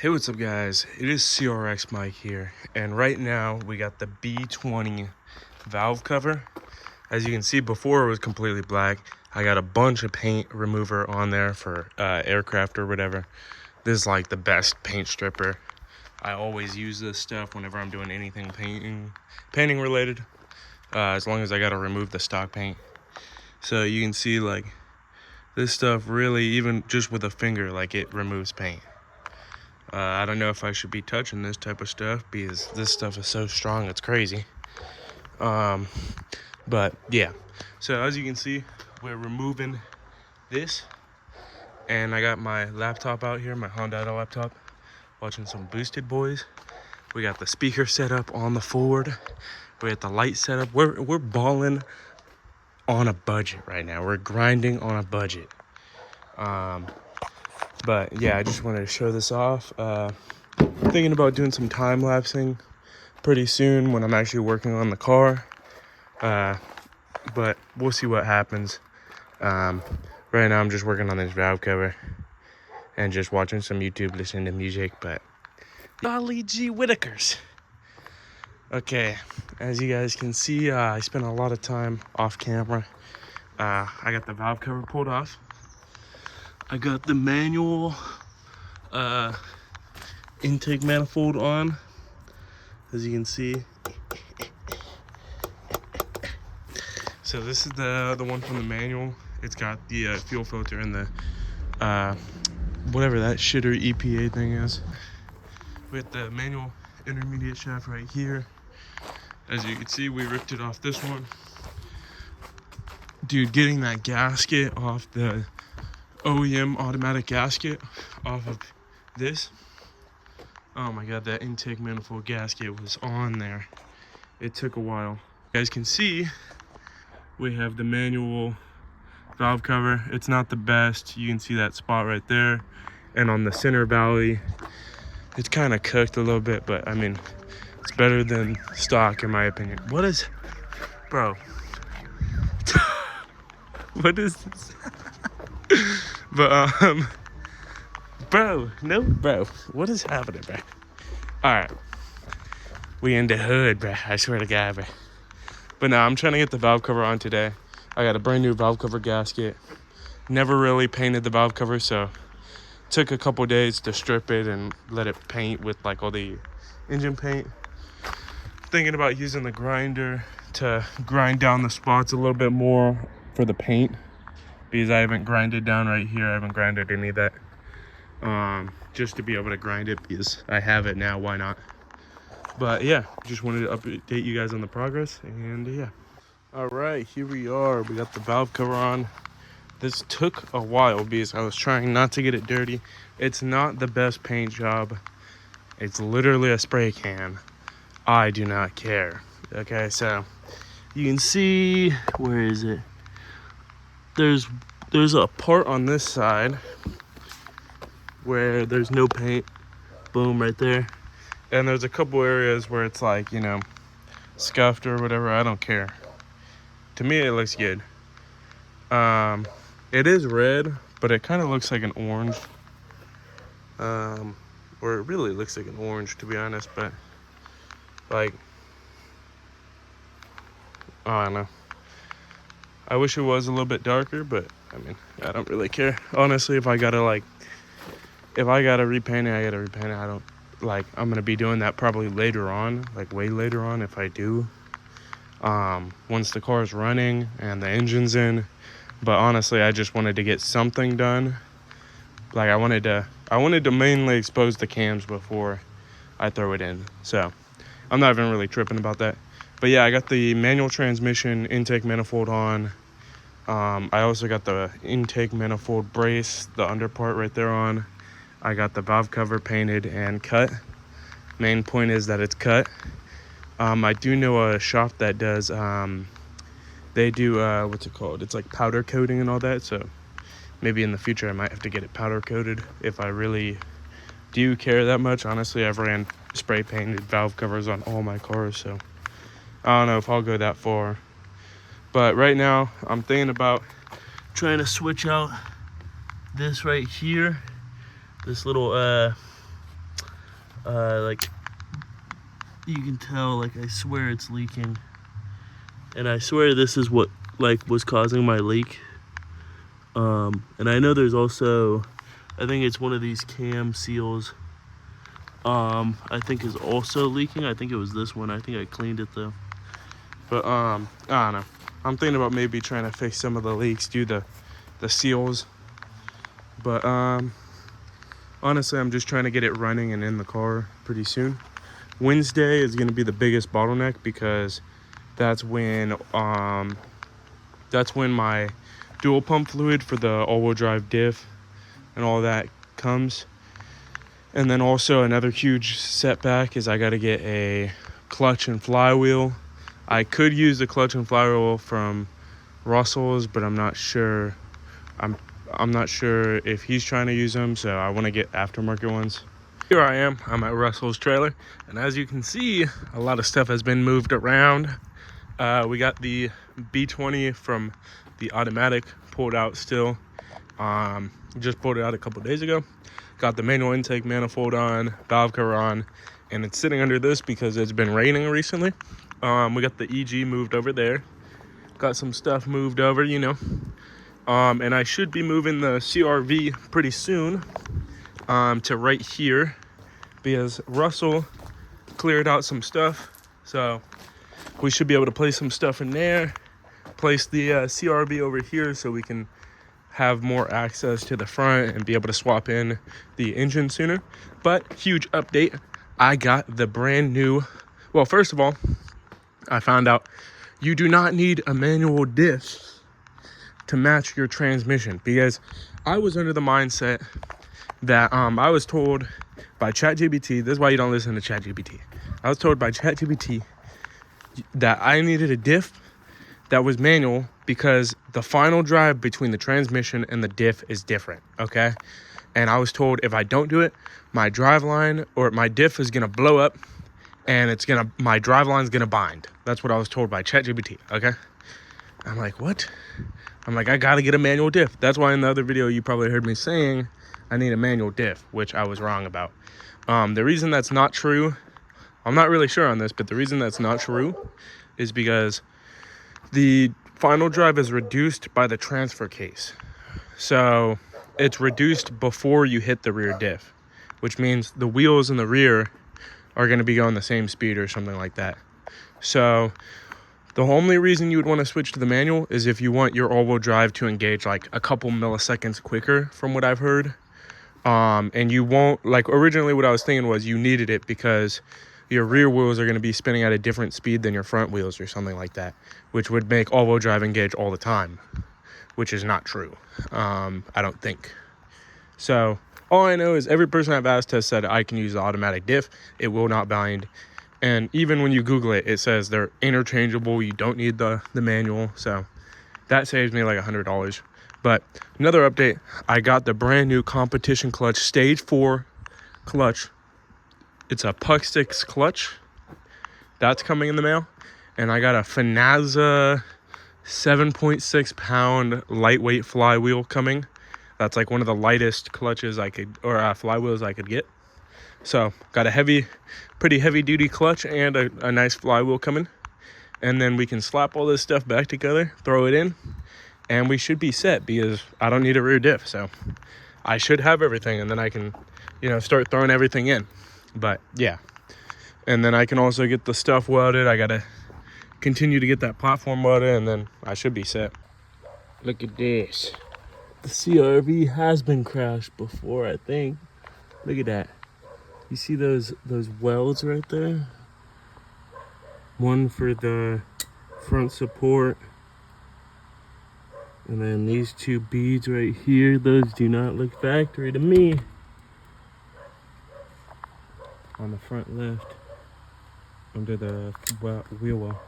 Hey, what's up guys? It is CRX-Mike here, and right now we got the B20 valve cover. As you can see, before it was completely black. I got a bunch of paint remover on there for aircraft or whatever. This is like the best paint stripper. I always use this stuff whenever I'm doing anything painting related, as long as I gotta remove the stock paint. So you can see like this stuff really, even just with a finger, like it removes paint. I don't know if I should be touching this type of stuff because this stuff is so strong, it's crazy. But yeah, so as you can see, we're removing this, and I got my laptop out here, my Honda laptop, watching some Boosted Boys. We got the speaker set up on the Ford. We got the light set up. We're balling on a budget right now. We're grinding on a budget. But yeah, I just wanted to show this off. Thinking about doing some time lapsing pretty soon when I'm actually working on the car. But we'll see what happens. Right now I'm just working on this valve cover and just watching some YouTube, listening to music. But golly gee Whittakers. Okay, as you guys can see, I spent a lot of time off camera. I got the valve cover pulled off. I got the manual intake manifold on, as you can see. So this is the one from the manual. It's got the fuel filter and the whatever that shitter EPA thing is. With the manual intermediate shaft right here. As you can see, we ripped it off this one. Dude, getting that gasket off the OEM automatic gasket off of this. Oh my god, that intake manifold gasket was on there. It took a while. You guys can see we have the manual valve cover. It's not the best. You can see that spot right there. And on the center valley, it's kind of cooked a little bit, but I mean, it's better than stock in my opinion. What is, bro? What is this? But bro, what is happening, bro? All right, we in the hood, bro. I swear to God, bro. But now I'm trying to get the valve cover on today. I got a brand new valve cover gasket. Never really painted the valve cover, so took a couple days to strip it and let it paint with like all the engine paint. Thinking about using the grinder to grind down the spots a little bit more for the paint, because I haven't grinded down right here. I haven't grinded any of that. Just to be able to grind it because I have it now, why not? But yeah, just wanted to update you guys on the progress, and yeah. All right, here we are. We got the valve cover on. This took a while because I was trying not to get it dirty. It's not the best paint job. It's literally a spray can. I do not care. Okay, so you can see, where is it? There's a part on this side where there's no paint. Boom, right there. And there's a couple areas where it's like, you know, scuffed or whatever. I don't care. To me, it looks good. It is red, but it kind of looks like an orange. Or it really looks like an orange, to be honest, but like, I don't know. I wish it was a little bit darker, but I mean, I don't really care. Honestly, if I gotta repaint it, I gotta repaint it. I don't, like, I'm gonna be doing that probably later on, like way later on if I do. Once the car is running and the engine's in. But honestly, I just wanted to get something done. Like, I wanted to mainly expose the cams before I throw it in. So I'm not even really tripping about that. But yeah, I got the manual transmission intake manifold on. I also got the intake manifold brace, the under part right there on. I got the valve cover painted and cut. Main point is that it's cut. I do know a shop that does, they do, what's it called? It's like powder coating and all that. So maybe in the future I might have to get it powder coated if I really do care that much. Honestly, I've ran spray painted valve covers on all my cars, so I don't know if I'll go that far. But right now I'm thinking about trying to switch out this right here, this little Like, you can tell, like, I swear it's leaking. And I swear this is what, like, was causing my leak. And I know there's also, I think it's one of these cam seals, I think is also leaking. I think it was this one. I think I cleaned it though. But I don't know. I'm thinking about maybe trying to fix some of the leaks, do the seals. But honestly, I'm just trying to get it running and in the car pretty soon. Wednesday is going to be the biggest bottleneck because that's when my dual pump fluid for the all-wheel drive diff and all that comes. And then also another huge setback is I got to get a clutch and flywheel. I could use the clutch and flywheel from Russell's, but I'm not sure. I'm not sure if he's trying to use them, so I want to get aftermarket ones. Here I am. I'm at Russell's trailer, and as you can see, a lot of stuff has been moved around. We got the B20 from the automatic pulled out still. Just pulled it out a couple days ago. Got the manual intake manifold on, valve cover on, and it's sitting under this because it's been raining recently. We got the EG moved over there. Got some stuff moved over, you know. And I should be moving the CRV pretty soon to right here because Russell cleared out some stuff. So we should be able to place some stuff in there, place the CRV over here so we can have more access to the front and be able to swap in the engine sooner. But huge update, I got the brand new, well, first of all, I found out you do not need a manual diff to match your transmission, because I was under the mindset that I was told by ChatGPT, this is why you don't listen to ChatGPT. I was told by ChatGPT that I needed a diff that was manual because the final drive between the transmission and the diff is different, okay? And I was told if I don't do it, my driveline or my diff is gonna blow up and my driveline's gonna bind. That's what I was told by ChatGPT, okay? I'm like, what? I'm like, I gotta get a manual diff. That's why in the other video you probably heard me saying I need a manual diff, which I was wrong about. The reason that's not true, I'm not really sure on this, but the reason that's not true is because the final drive is reduced by the transfer case. So it's reduced before you hit the rear diff, which means the wheels in the rear are gonna be going the same speed or something like that. So the only reason you would want to switch to the manual is if you want your all-wheel drive to engage like a couple milliseconds quicker, from what I've heard. And you won't, like, originally what I was thinking was you needed it because your rear wheels are going to be spinning at a different speed than your front wheels or something like that, which would make all-wheel drive engage all the time, which is not true, I don't think. So all I know is every person I've asked has said I can use the automatic diff. It will not bind. And even when you Google it, it says they're interchangeable. You don't need the manual. So that saves me like $100. But another update, I got the brand new competition clutch, stage 4 clutch. It's a Puck Sticks clutch. That's coming in the mail. And I got a Finazza 7.6 pound lightweight flywheel coming. That's like one of the lightest clutches flywheels I could get. So got a pretty heavy duty clutch and a nice flywheel coming. And then we can slap all this stuff back together, throw it in, and we should be set because I don't need a rear diff. So I should have everything, and then I can, start throwing everything in. But yeah. And then I can also get the stuff welded. I got to continue to get that platform welded, and then I should be set. Look at this. The CRV has been crashed before, I think. Look at that. You see those welds right there? One for the front support. And then these 2 beads right here. Those do not look factory to me. On the front left. Under the wheel well.